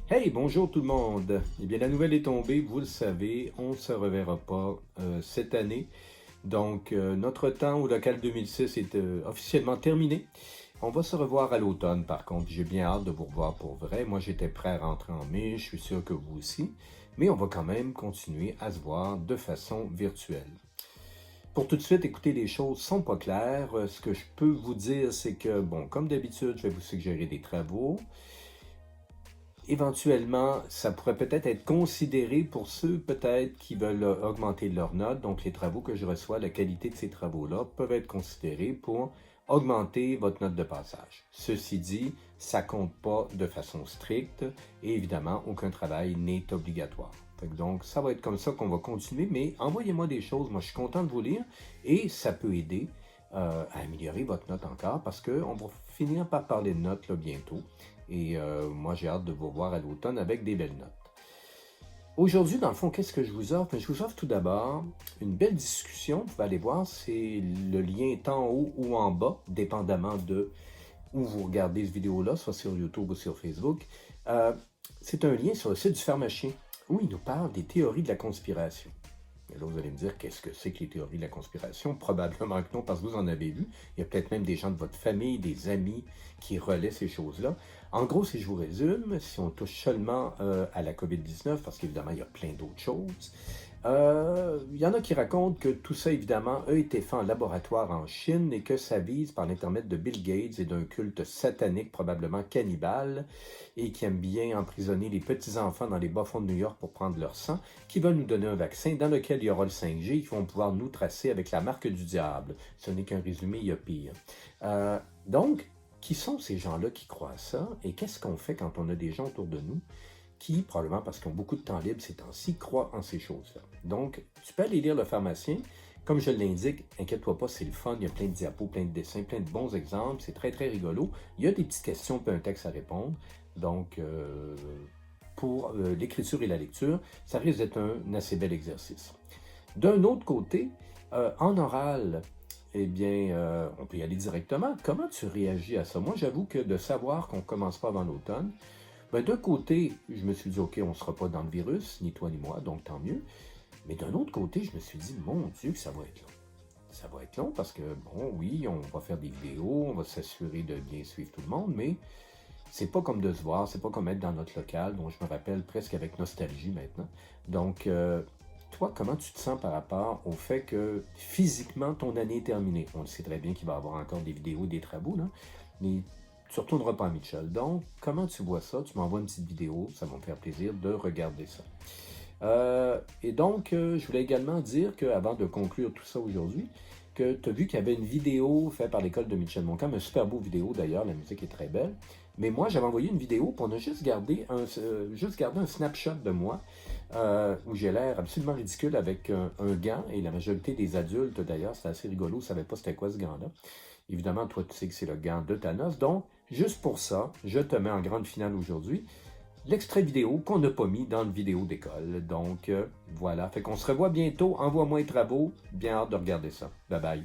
Hey, bonjour tout le monde. Eh bien, la nouvelle est tombée, vous le savez, on ne se reverra pas cette année. Donc, notre temps au local 2006 est officiellement terminé. On va se revoir à l'automne, par contre. J'ai bien hâte de vous revoir pour vrai. Moi, j'étais prêt à rentrer en mai, je suis sûr que vous aussi. Mais on va quand même continuer à se voir de façon virtuelle. Pour tout de suite, écoutez, les choses sont pas claires. Ce que je peux vous dire, c'est que, bon, comme d'habitude, je vais vous suggérer des travaux. Éventuellement, ça pourrait peut-être être considéré pour ceux peut-être qui veulent augmenter leurs notes. Donc, les travaux que je reçois, la qualité de ces travaux-là peuvent être considérés pour augmenter votre note de passage. Ceci dit, ça compte pas de façon stricte et évidemment, aucun travail n'est obligatoire. Donc, ça va être comme ça qu'on va continuer, mais envoyez-moi des choses. Moi, je suis content de vous lire et ça peut aider à améliorer votre note encore parce qu'on va finir par parler de notes là, bientôt. Et moi, j'ai hâte de vous voir à l'automne avec des belles notes. Aujourd'hui, dans le fond, qu'est-ce que je vous offre? Je vous offre tout d'abord une belle discussion. Vous pouvez aller voir, c'est le lien est en haut ou en bas, dépendamment de où vous regardez cette vidéo-là, soit sur YouTube ou sur Facebook. C'est un lien sur le site du pharmacien où il nous parle des théories de la conspiration. Et là, vous allez me dire, qu'est-ce que c'est que les théories de la conspiration? Probablement que non, parce que vous en avez vu. Il y a peut-être même des gens de votre famille, des amis qui relaient ces choses-là. En gros, si je vous résume, si on touche seulement à la COVID-19, parce qu'évidemment, il y a plein d'autres choses, il y en a qui racontent que tout ça, évidemment, a été fait en laboratoire en Chine et que ça vise par l'intermédiaire de Bill Gates et d'un culte satanique, probablement cannibale, et qui aime bien emprisonner les petits-enfants dans les bas-fonds de New York pour prendre leur sang, qui veulent nous donner un vaccin dans lequel il y aura le 5G, qui vont pouvoir nous tracer avec la marque du diable. Ce n'est qu'un résumé, il y a pire. Donc, qui sont ces gens-là qui croient à ça et qu'est-ce qu'on fait quand on a des gens autour de nous qui, probablement parce qu'ils ont beaucoup de temps libre ces temps-ci, croient en ces choses-là. Donc, tu peux aller lire Le Pharmacien. Comme je l'indique, inquiète-toi pas, c'est le fun. Il y a plein de diapos, plein de dessins, plein de bons exemples. C'est très, très rigolo. Il y a des petites questions puis un texte à répondre. Donc, pour l'écriture et la lecture, ça risque d'être un assez bel exercice. D'un autre côté, en oral, eh bien, on peut y aller directement. Comment tu réagis à ça? Moi, j'avoue que de savoir qu'on ne commence pas avant l'automne, ben, d'un côté, je me suis dit, OK, on ne sera pas dans le virus, ni toi ni moi, donc tant mieux. Mais d'un autre côté, je me suis dit, mon Dieu, que ça va être long. Ça va être long parce que, bon, oui, on va faire des vidéos, on va s'assurer de bien suivre tout le monde, mais c'est pas comme de se voir, c'est pas comme être dans notre local, dont je me rappelle presque avec nostalgie maintenant. Donc, toi, comment tu te sens par rapport au fait que physiquement, ton année est terminée? On le sait très bien qu'il va y avoir encore des vidéos, des travaux, là, mais tu ne retourneras pas à Mitchell. Donc, comment tu vois ça? Tu m'envoies une petite vidéo, ça va me faire plaisir de regarder ça. Et donc, je voulais également dire qu'avant de conclure tout ça aujourd'hui, que tu as vu qu'il y avait une vidéo faite par l'école de Michel Moncalm, un super beau vidéo d'ailleurs, la musique est très belle. Mais moi, j'avais envoyé une vidéo pour ne juste garder un snapshot de moi où j'ai l'air absolument ridicule avec un gant et la majorité des adultes d'ailleurs, c'est assez rigolo, ne savaient pas c'était quoi ce gant-là. Évidemment, toi, tu sais que c'est le gant de Thanos. Donc, juste pour ça, je te mets en grande finale aujourd'hui l'extrait vidéo qu'on n'a pas mis dans le vidéo d'école. Donc, voilà. Fait qu'on se revoit bientôt. Envoie-moi les travaux. Bien hâte de regarder ça. Bye bye.